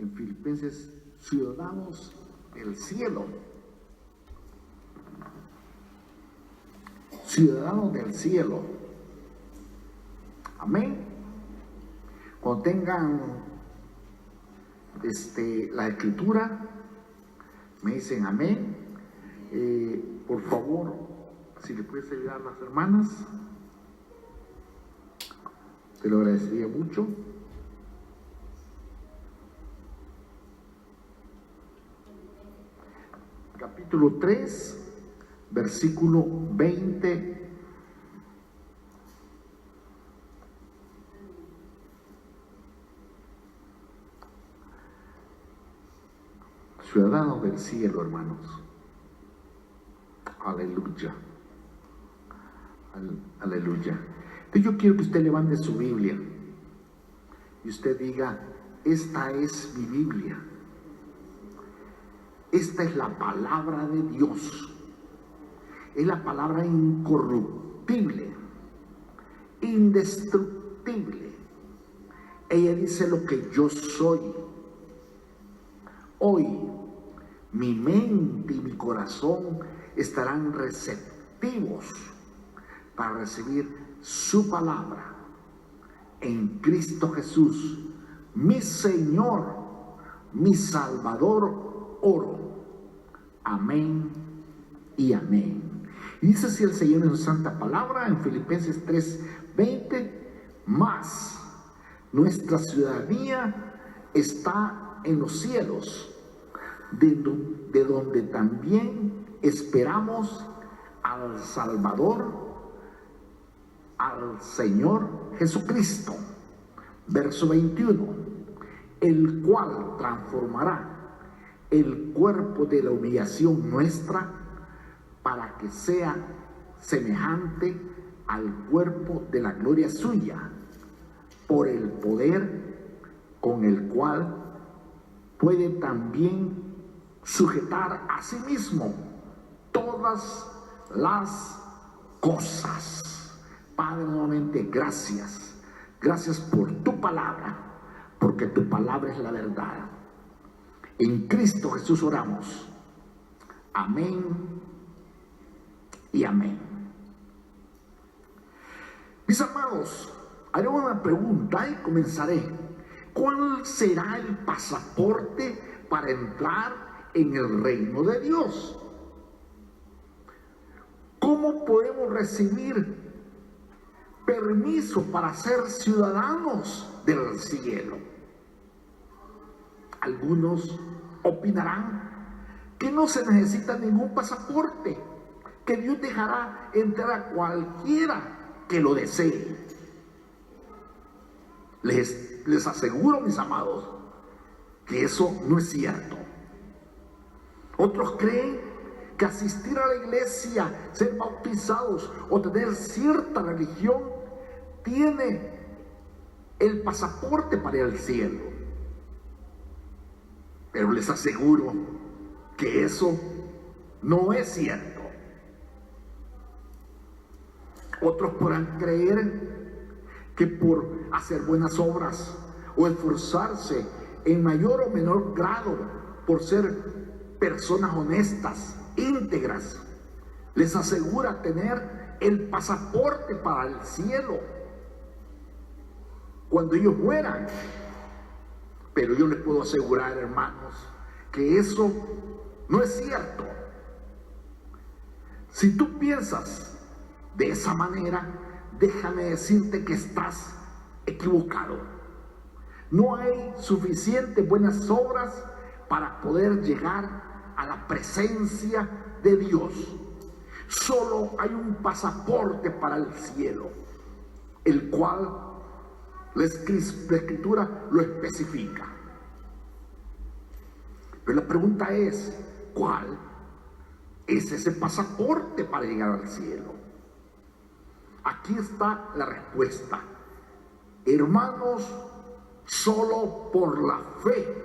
en Filipenses, ciudadanos del cielo. Ciudadanos del cielo. Amén. Cuando tengan la escritura, me dicen amén. Por favor, si le puedes ayudar a las hermanas, te lo agradecería mucho. Capítulo 3, versículo 20. Ciudadanos del cielo, hermanos. Aleluya. Aleluya. Entonces yo quiero que usted levante su Biblia y usted diga: esta es mi Biblia. Esta es la palabra de Dios. Es la palabra incorruptible, indestructible. Ella dice lo que yo soy. Hoy mi mente y mi corazón estarán receptivos para recibir su palabra. En Cristo Jesús, mi Señor, mi Salvador, oro. Amén y amén. Y dice así el Señor en su santa palabra en Filipenses 3:20: más nuestra ciudadanía está en los cielos, de donde también esperamos al Salvador, al Señor Jesucristo. Verso 21: el cual transformará el cuerpo de la humillación nuestra para que sea semejante al cuerpo de la gloria suya, por el poder con el cual puede también sujetar a sí mismo todas las cosas. Padre, nuevamente gracias. Gracias por tu palabra, porque tu palabra es la verdad. En Cristo Jesús oramos. Amén y amén. Mis amados, haré una pregunta y comenzaré. ¿Cuál será el pasaporte para entrar en el reino de Dios? ¿Cómo podemos recibir permiso para ser ciudadanos del cielo? Algunos opinarán que no se necesita ningún pasaporte, que Dios dejará entrar a cualquiera que lo desee. Les aseguro, mis amados, que eso no es cierto. Otros creen que asistir a la iglesia, ser bautizados o tener cierta religión tiene el pasaporte para ir al cielo. Pero les aseguro que eso no es cierto. Otros podrán creer que por hacer buenas obras o esforzarse en mayor o menor grado por ser personas honestas, íntegras, les asegura tener el pasaporte para el cielo cuando ellos mueran. Pero yo les puedo asegurar, hermanos, que eso no es cierto. Si tú piensas de esa manera, déjame decirte que estás equivocado. No hay suficientes buenas obras para poder llegar a la presencia de Dios. Solo hay un pasaporte para el cielo, el cual la Escritura lo especifica. Pero la pregunta es, ¿cuál es ese pasaporte para llegar al cielo? Aquí está la respuesta. Hermanos, solo por la fe.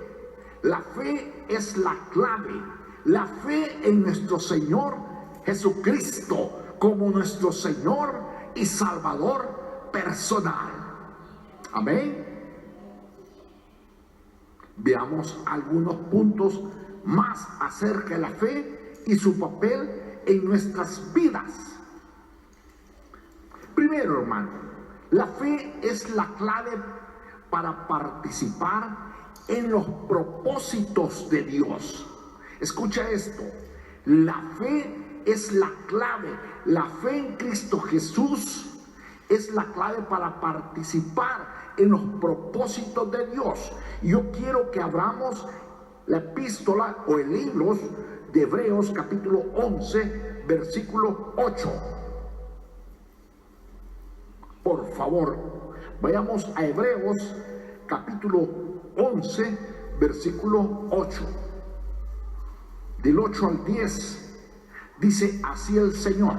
La fe es la clave. La fe en nuestro Señor Jesucristo como nuestro Señor y Salvador personal. Amén. Veamos algunos puntos más acerca de la fe y su papel en nuestras vidas. Primero, hermano, la fe es la clave para participar en los propósitos de Dios. Escucha esto, la fe es la clave, la fe en Cristo Jesús es la clave para participar en los propósitos de Dios. Yo quiero que abramos la epístola o el libro de Hebreos capítulo 11, versículo 8. Por favor, vayamos a Hebreos capítulo 11, versículo 8. Del 8 al 10, dice así el Señor: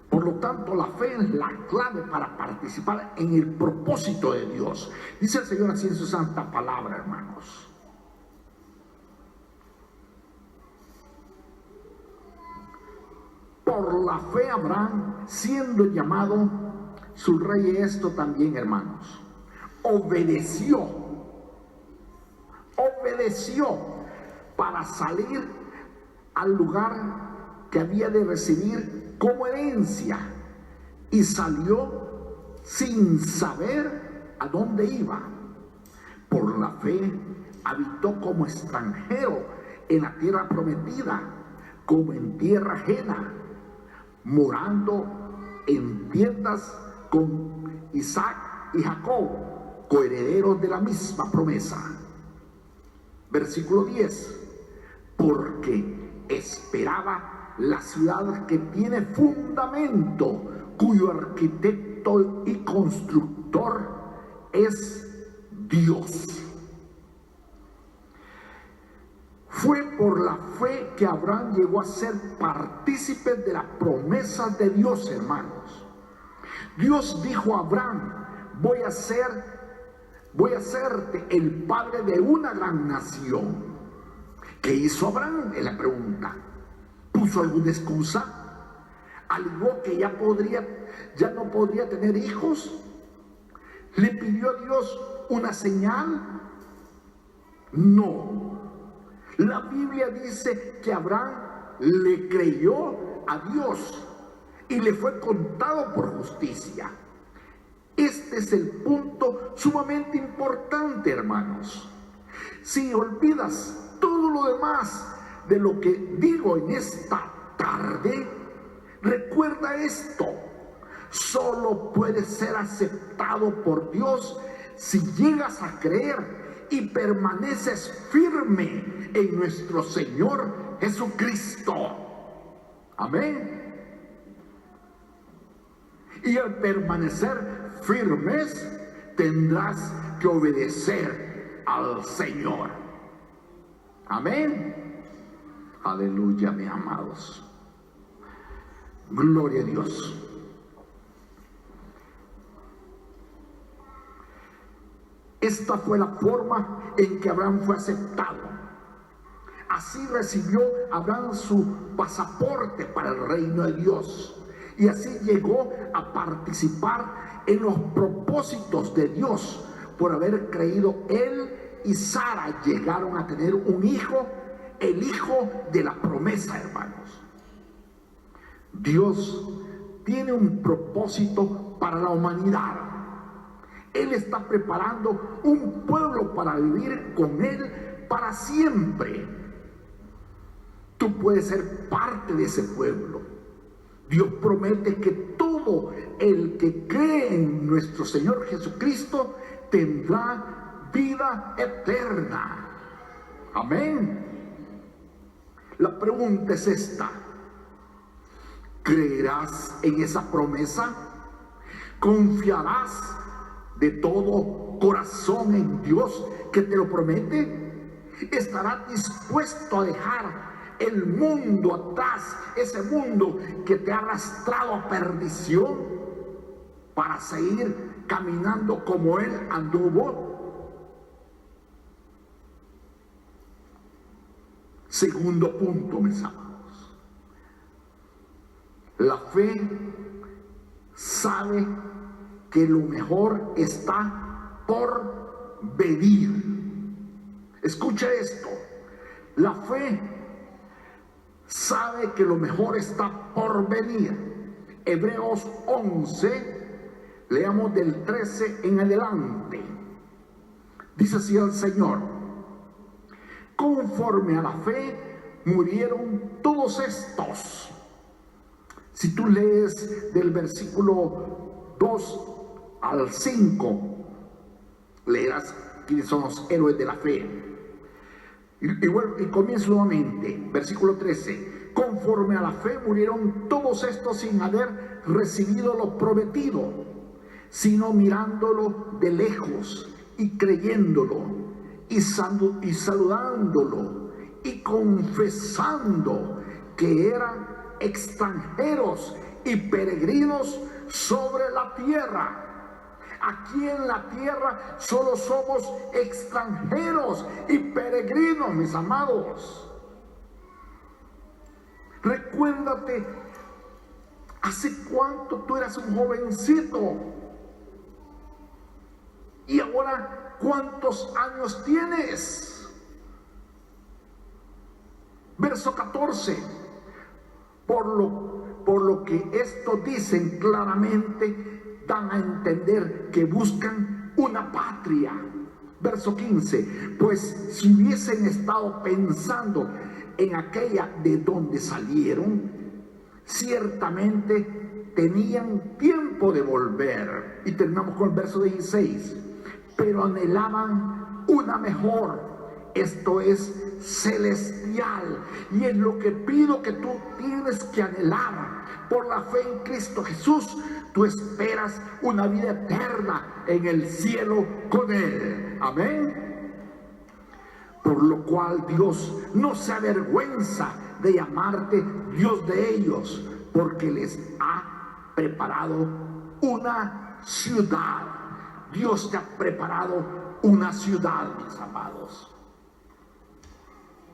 por lo tanto, la fe es la clave para participar en el propósito de Dios. Dice el Señor así en su santa palabra, hermanos. Por la fe Abraham, siendo llamado, subraye esto también, hermanos, obedeció para salir al lugar que había de recibir como herencia, y salió sin saber a dónde iba. Por la fe habitó como extranjero en la tierra prometida, como en tierra ajena, morando en tiendas con Isaac y Jacob, coherederos de la misma promesa. Versículo 10: porque esperaba la ciudad que tiene fundamento, cuyo arquitecto y constructor es Dios. Fue por la fe que Abraham llegó a ser partícipe de las promesas de Dios, hermanos. Dios dijo a Abraham: voy a hacerte el padre de una gran nación. ¿Qué hizo Abraham? Es la pregunta. ¿Puso alguna excusa? ¿Alegó que ya no podría tener hijos? ¿Le pidió a Dios una señal? No. La Biblia dice que Abraham le creyó a Dios y le fue contado por justicia. Este es el punto sumamente importante, hermanos. Si olvidas todo lo demás de lo que digo en esta tarde, recuerda esto: solo puedes ser aceptado por Dios si llegas a creer y permaneces firme en nuestro Señor Jesucristo. Amén. Y al permanecer firmes, tendrás que obedecer al Señor. Amén. Aleluya, mis amados. Gloria a Dios. Esta fue la forma en que Abraham fue aceptado. Así recibió Abraham su pasaporte para el reino de Dios. Y así llegó a participar en los propósitos de Dios. Por haber creído, él y Sara llegaron a tener un hijo, el hijo de la promesa, hermanos. Dios tiene un propósito para la humanidad. Él está preparando un pueblo para vivir con Él para siempre. Tú puedes ser parte de ese pueblo. Dios promete que todo el que cree en nuestro Señor Jesucristo tendrá vida eterna. Amén. La pregunta es esta: ¿creerás en esa promesa? ¿Confiarás de todo corazón en Dios que te lo promete? ¿Estarás dispuesto a dejar el mundo atrás, ese mundo que te ha arrastrado a perdición, para seguir caminando como Él anduvo? Segundo punto, mis amados: La fe sabe que lo mejor está por venir. Escucha esto. La fe sabe que lo mejor está por venir. Hebreos 11, leamos del 13 en adelante. Dice así el Señor: conforme a la fe murieron todos estos. Si tú lees del versículo 2 al 5, leerás quiénes son los héroes de la fe. Y comienzo nuevamente, versículo 13. Conforme a la fe murieron todos estos sin haber recibido lo prometido, sino mirándolo de lejos y creyéndolo y saludándolo y confesando que eran extranjeros y peregrinos sobre la tierra. Aquí en la tierra solo somos extranjeros y peregrinos, mis amados. Recuérdate, ¿hace cuánto tú eras un jovencito? Y ahora, ¿cuántos años tienes? Verso 14. Por lo que esto dicen claramente, dan a entender que buscan una patria. Verso 15. Pues si hubiesen estado pensando en aquella de donde salieron, ciertamente tenían tiempo de volver. Y terminamos con el verso 16. Pero anhelaban una mejor, esto es celestial. Y es lo que pido que tú tienes que anhelar. Por la fe en Cristo Jesús, tú esperas una vida eterna en el cielo con Él. Amén. Por lo cual Dios no se avergüenza de llamarte Dios de ellos, porque les ha preparado una ciudad. Dios te ha preparado una ciudad, mis amados.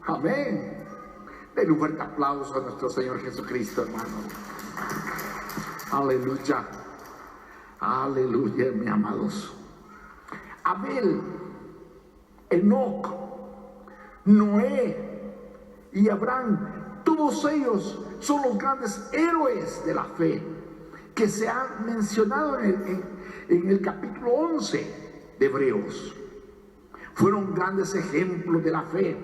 Amén. Denle un fuerte aplauso a nuestro Señor Jesucristo, hermano. Aleluya. Aleluya, mis amados. Abel, Enoc, Noé y Abraham, todos ellos son los grandes héroes de la fe que se han mencionado en el capítulo 11 de Hebreos. Fueron grandes ejemplos de la fe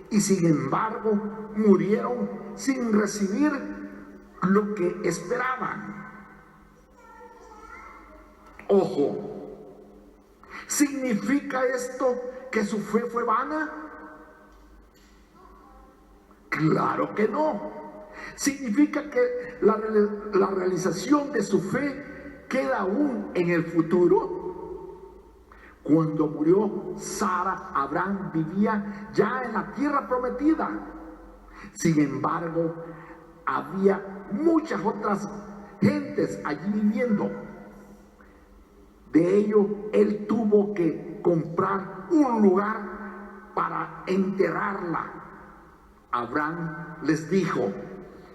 y sin embargo murieron sin recibir lo que esperaban. Ojo, ¿significa esto que su fe fue vana? Claro que no. Significa que la realización de su fe queda aún en el futuro. Cuando murió Sara, Abraham vivía ya en la tierra prometida. Sin embargo, había muchas otras gentes allí viviendo. De ello, él tuvo que comprar un lugar para enterrarla. Abraham les dijo,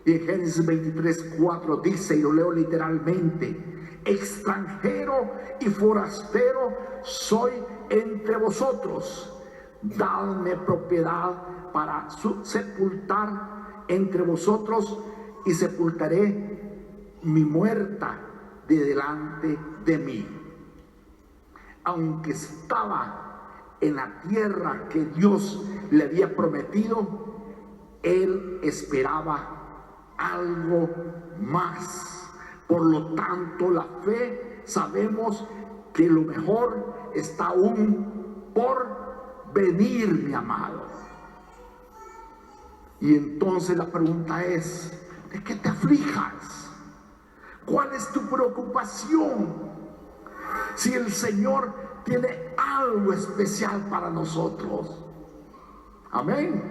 y en Génesis 23:4 dice, y lo leo literalmente: extranjero y forastero soy entre vosotros, dadme propiedad para sepultar entre vosotros, y sepultaré mi muerta de delante de mí. Aunque estaba en la tierra que Dios le había prometido, él esperaba algo más. Por lo tanto, la fe, sabemos que lo mejor está aún por venir, mi amado. Y entonces la pregunta es, ¿de qué te aflijas? ¿Cuál es tu preocupación? Si el Señor tiene algo especial para nosotros. Amén.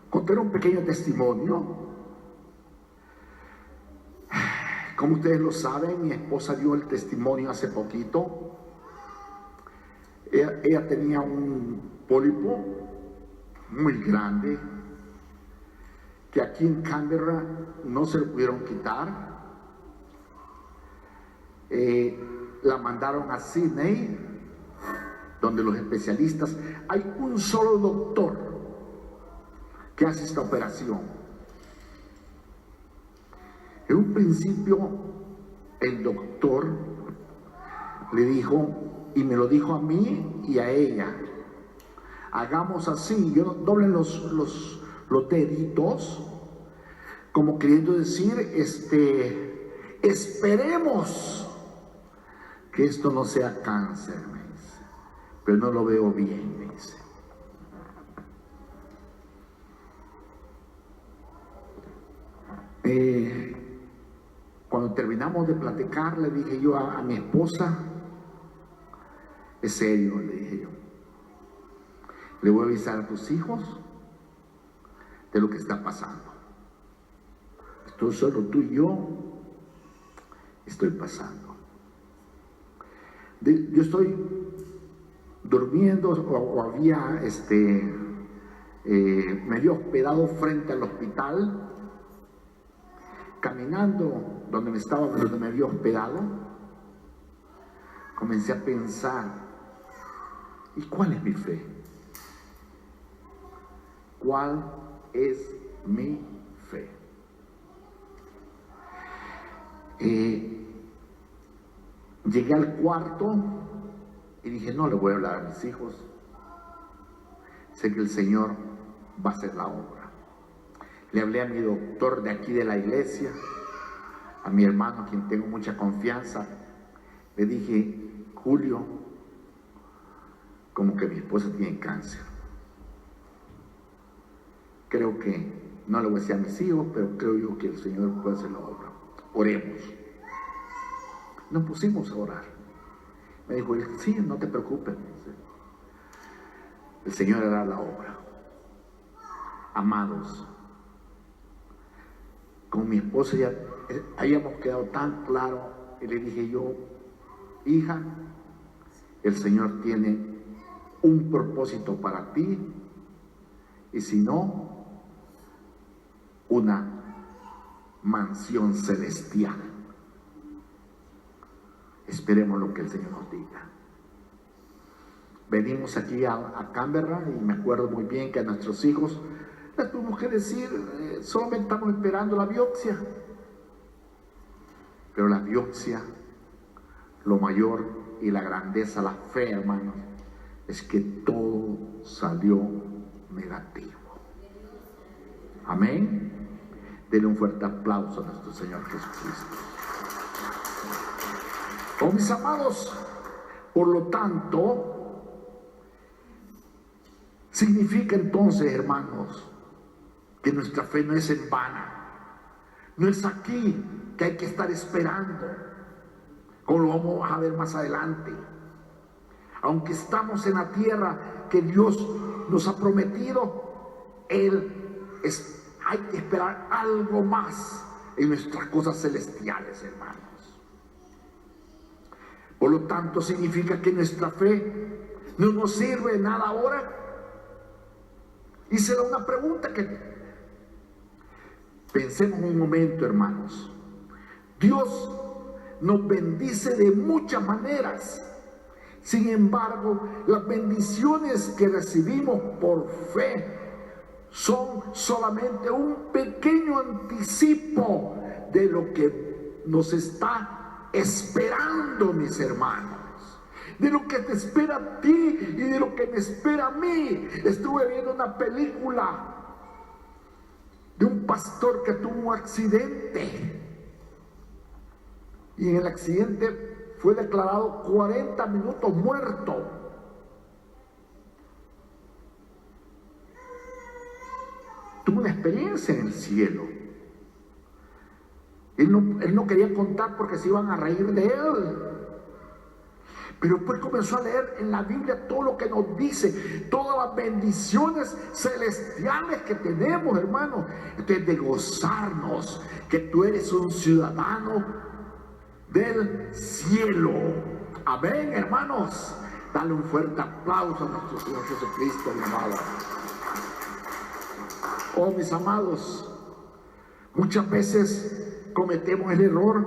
Contaré un pequeño testimonio. Como ustedes lo saben, mi esposa dio el testimonio hace poquito. Ella tenía un pólipo muy grande que aquí en Canberra no se lo pudieron quitar. La mandaron a Sydney, donde los especialistas, hay un solo doctor que hace esta operación. En un principio el doctor le dijo, y me lo dijo a mí y a ella, hagamos así, doblen los deditos, como queriendo decir, esperemos que esto no sea cáncer, me dice, pero no lo veo bien, me dice. Cuando terminamos de platicar, le dije yo a mi esposa, es serio, le dije yo, le voy a avisar a tus hijos de lo que está pasando. Estoy solo tú y yo, estoy pasando. Yo estoy durmiendo, o había, me había hospedado frente al hospital, caminando donde me había hospedado, comencé a pensar, ¿y cuál es mi fe? ¿Cuál es mi fe? Llegué al cuarto y dije, no le voy a hablar a mis hijos, sé que el Señor va a hacer la obra. Le hablé a mi doctor de aquí de la iglesia, a mi hermano, a quien tengo mucha confianza. Le dije, Julio, como que mi esposa tiene cáncer. Creo que, no le voy a decir a mis hijos, pero creo yo que el Señor puede hacer la obra. Oremos. Nos pusimos a orar. Me dijo, sí, no te preocupes. El Señor hará la obra. Amados, con mi esposa ya habíamos quedado tan claro, y le dije yo, hija, el Señor tiene un propósito para ti, y si no, una mansión celestial. Esperemos lo que el Señor nos diga. Venimos aquí a Canberra y me acuerdo muy bien que a nuestros hijos les tuvimos que decir, solamente estamos esperando la biopsia. Pero la biopsia, lo mayor y la grandeza, la fe, hermanos, es que todo salió negativo. Amén. Denle un fuerte aplauso a nuestro Señor Jesucristo. Oh, mis amados, por lo tanto, significa entonces, hermanos, que nuestra fe no es en vana. No es aquí que hay que estar esperando, como lo vamos a ver más adelante. Aunque estamos en la tierra que Dios nos ha prometido, hay que esperar algo más en nuestras cosas celestiales, hermanos. Por lo tanto, significa que nuestra fe no nos sirve de nada ahora. Y será una pregunta que pensemos un momento, hermanos. Dios nos bendice de muchas maneras. Sin embargo, las bendiciones que recibimos por fe son solamente un pequeño anticipo de lo que nos está esperando, mis hermanos. De lo que te espera a ti y de lo que me espera a mí. Estuve viendo una película de un pastor que tuvo un accidente. Y en el accidente fue declarado 40 minutos muerto. Tuvo una experiencia en el cielo. Él no quería contar porque se iban a reír de él. Pero después comenzó a leer en la Biblia todo lo que nos dice, todas las bendiciones celestiales que tenemos, hermano. Entonces, de gozarnos que tú eres un ciudadano del cielo. Amén, hermanos. Dale un fuerte aplauso a nuestro Señor Jesucristo, mi amado. Oh, mis amados, Muchas veces cometemos el error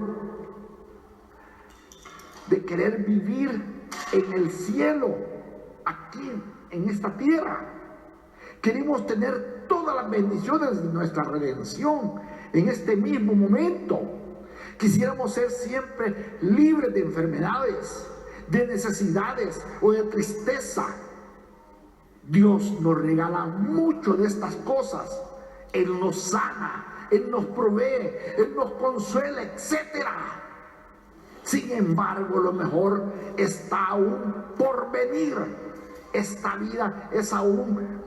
de querer vivir en el cielo, aquí en esta tierra. Queremos tener todas las bendiciones de nuestra redención en este mismo momento. Quisiéramos ser siempre libres de enfermedades, de necesidades o de tristeza. Dios nos regala mucho de estas cosas. Él nos sana, Él nos provee, Él nos consuela, etc. Sin embargo, lo mejor está aún por venir. Esta vida es aún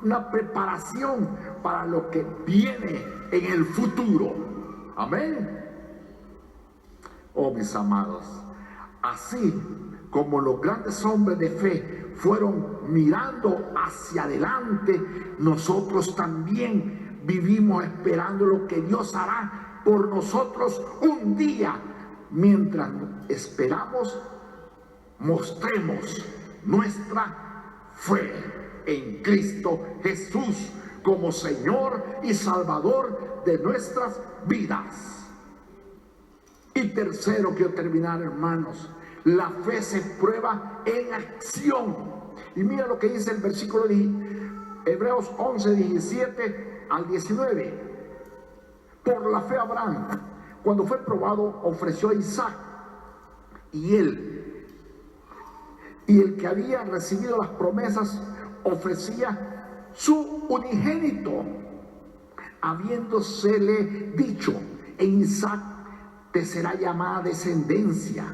una preparación para lo que viene en el futuro. Amén. Oh, mis amados, así como los grandes hombres de fe fueron mirando hacia adelante, nosotros también vivimos esperando lo que Dios hará por nosotros un día. Mientras esperamos, mostremos nuestra fe en Cristo Jesús como Señor y Salvador de nuestras vidas. Y tercero, quiero terminar, hermanos, la fe se prueba en acción. Y mira lo que dice el versículo de Hebreos 11, 17 al 19. Por la fe Abraham, cuando fue probado, ofreció a Isaac, y el que había recibido las promesas ofrecía su unigénito, habiéndosele dicho: en Isaac te será llamada descendencia,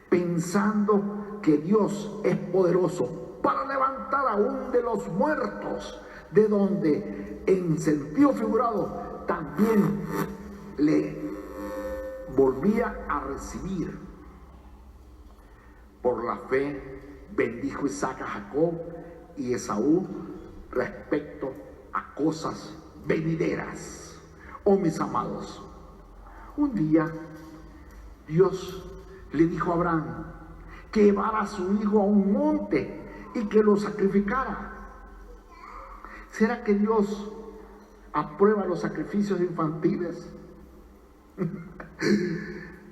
pensando que Dios es poderoso para levantar aún de los muertos, de donde en sentido figurado también le volvía a recibir. Por la fe bendijo Isaac a Jacob y Esaú respecto a cosas venideras. Oh, mis amados, un día Dios le dijo a Abraham que llevara a su hijo a un monte y que lo sacrificara. ¿Será que Dios aprueba los sacrificios infantiles?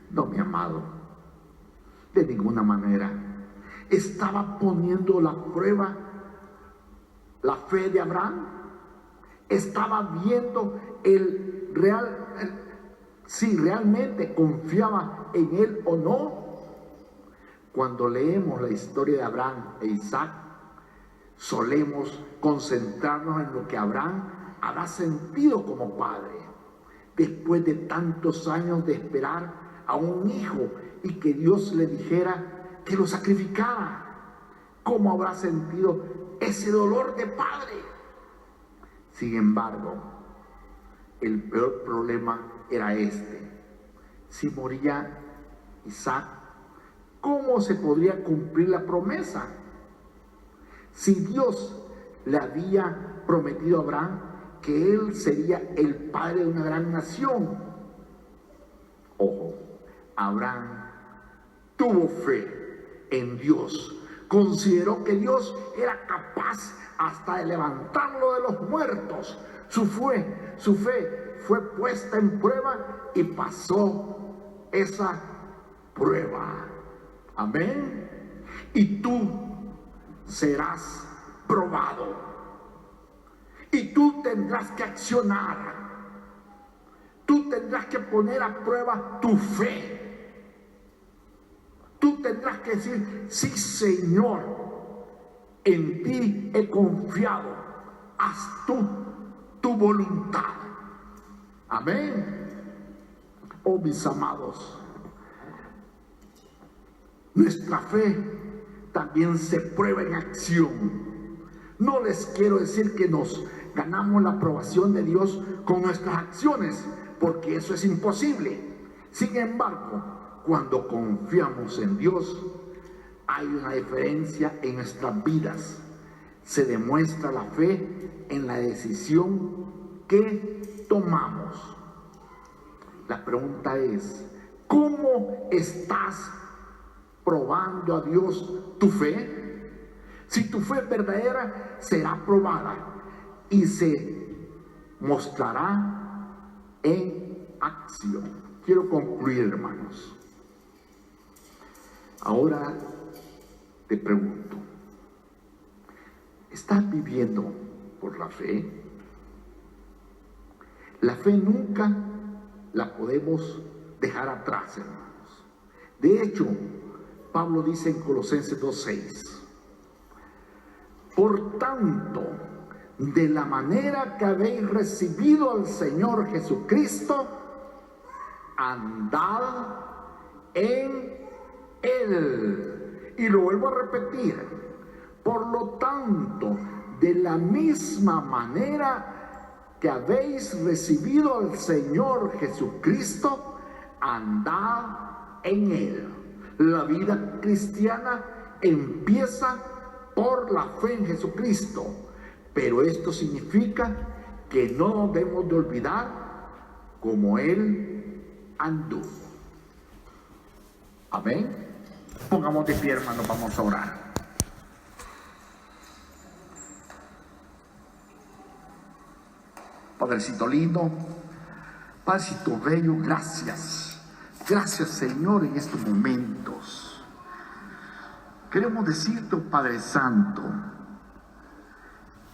No, mi amado, de ninguna manera. Estaba poniendo la prueba la fe de Abraham. Estaba viendo si realmente confiaba en él o no. Cuando leemos la historia de Abraham e Isaac, solemos concentrarnos en lo que Abraham habrá sentido como padre, después de tantos años de esperar a un hijo y que Dios le dijera que lo sacrificara. ¿Cómo habrá sentido ese dolor de padre? Sin embargo, el peor problema era este: si moría Isaac, ¿cómo se podría cumplir la promesa? Si Dios le había prometido a Abraham que él sería el padre de una gran nación. Ojo, Abraham tuvo fe en Dios, consideró que Dios era capaz hasta de levantarlo de los muertos. Su fe fue puesta en prueba y pasó esa prueba. Amén. Y tú serás probado. Y tú tendrás que accionar. Tú tendrás que poner a prueba tu fe. Tú tendrás que decir: sí, Señor, en ti he confiado. Haz tú tu voluntad. Amén. Oh, mis amados, nuestra fe también se prueba en acción. No les quiero decir que nos ganamos la aprobación de Dios con nuestras acciones, porque eso es imposible. Sin embargo, cuando confiamos en Dios, hay una diferencia en nuestras vidas. Se demuestra la fe en la decisión que tomamos. La pregunta es: ¿cómo estás probando a Dios tu fe? Si tu fe es verdadera, será probada y se mostrará en acción. Quiero concluir, hermanos. Ahora te pregunto, ¿estás viviendo por la fe? La fe nunca la podemos dejar atrás, hermanos. De hecho, Pablo dice en Colosenses 2:6, por tanto, de la manera que habéis recibido al Señor Jesucristo, andad en Él. Y lo vuelvo a repetir, por lo tanto, de la misma manera que habéis recibido al Señor Jesucristo, andad en Él. La vida cristiana empieza por la fe en Jesucristo, pero esto significa que no debemos de olvidar cómo Él anduvo. Amén. Pongamos de pie, hermanos, vamos a orar. Padrecito lindo, Padrecito bello, gracias. Gracias, Señor, en estos momentos. Queremos decirte, Padre Santo,